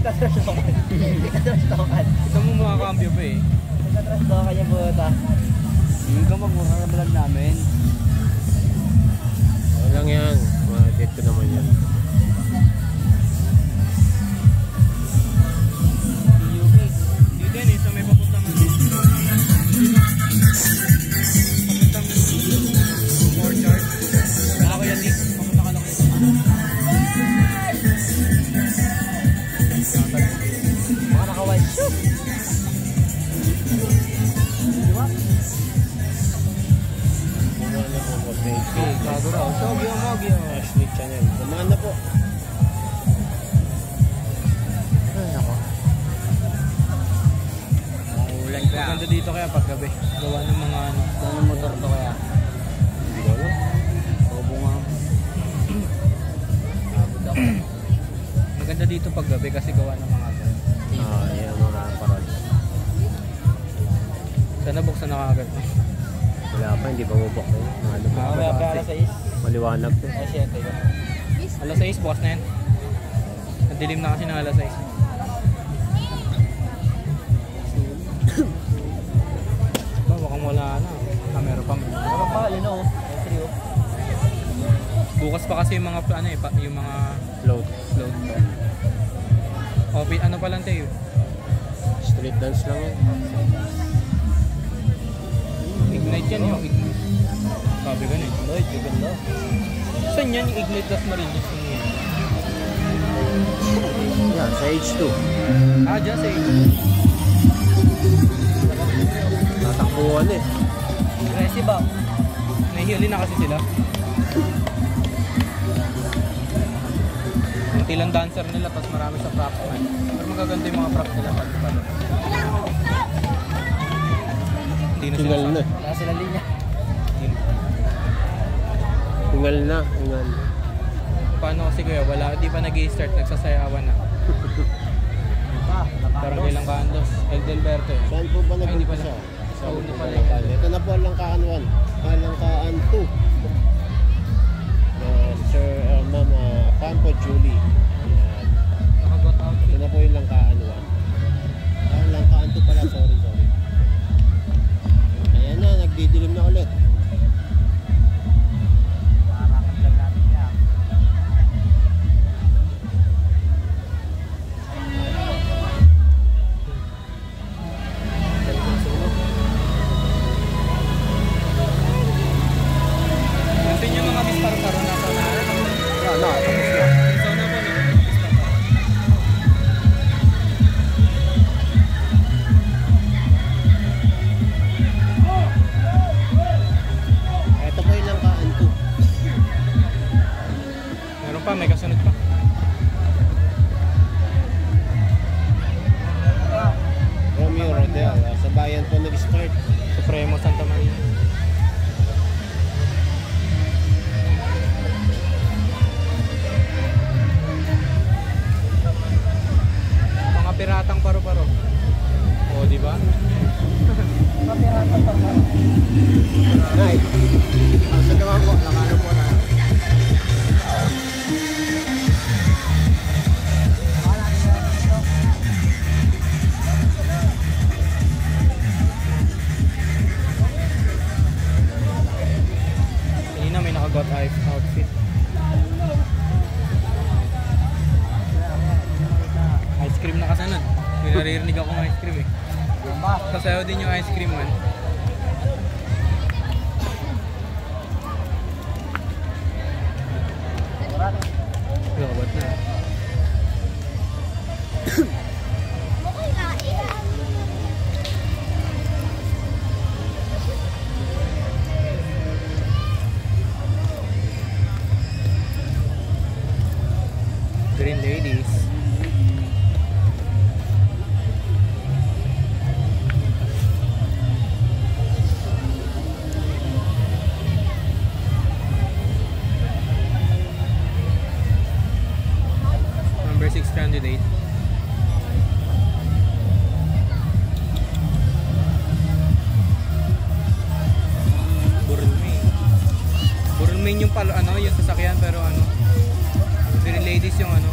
Itatrastokan. Itatrastokan. Ito mo makakambyo pa eh. Itatrastokan yung buta. Hindi ka magmura na vlog namin. Walang yan. Ma-edit ko naman yan. Dito yan eh, so may papuntang orchard. Wala ko yan eh, papunta ka lang eh. Mga naka-white shoe. Diba? Okay, bago raw. Sogyo, mogyo. Ashley Channel. Samahan na po. Ay, ako. Ulan ka. Maganda dito kaya paggabi. Gawa ng mga ano. Anong motor to kaya? Hindi ko alam. Obo nga. Abot ako. Maganda dito paggabi kasi gawa ng mga ano. Yan mga parol. Sana buksan na kagad. Wala pa, hindi pa bubok eh. Ano pa? Kaya pera sa is. Maliwanag to. Ay, 7 yun. Alas 6, bukas na yan. Nadilim na kasi ng alas 6. Baka wala na. Meron pa. Meron pa, yun o. Trio. Bukas pa kasi yung mga ano eh, yung mga Float. float. Oh, ano pa lang tayo? Street dance lang yan. Ignite yan yung ignite. Sabi ka na eh. Lloyd, yung ganda. Saan yan yung ignite das Marinas? Yan, sa H2. Ah, dyan sa Tatakbuhan eh. Aggressive ba? nahihili na kasi sila. Kunti lang dancer nila, tapos marami sa props man. Pero magaganda yung mga props nila. Hindi na sila. Tingal na. Wala sila linya. Tingal na. Tingal. Paano kasi kuya, wala, di pa nag-i-start, nagsasayawan na. Parang ilang kandos. El Delberto eh. Saan po ba Ay, hindi nag-umpisa? pala. Sa Sa uno pala. Ito na po ang Langkaan 1. Langkaan 2. Sir, Ma'am Pampo Julie. Ayan. Nakagot out. Ito na po yung Langkaan 1. Langkaan 2 pala. Sorry. Ayan na, nagdidilim na ulit. May kasunod pa. Romeo Rodel, sa bayan po nag-start. Supremo Santa Maria. Mga piratang paro-paro. Oo, di ba? Mga piratang paro-paro. Right. Sa naman po, nakano po na. May nakagot outfit. Ice cream na kasanod. May naririnig ako ng ice cream eh. Kasayaw din yung ice cream man. Nakagot na. Green Ladies. Number 6 candidate. Burulmain yung palo, ano, yung sasakyan, pero ano, Green Ladies yung ano.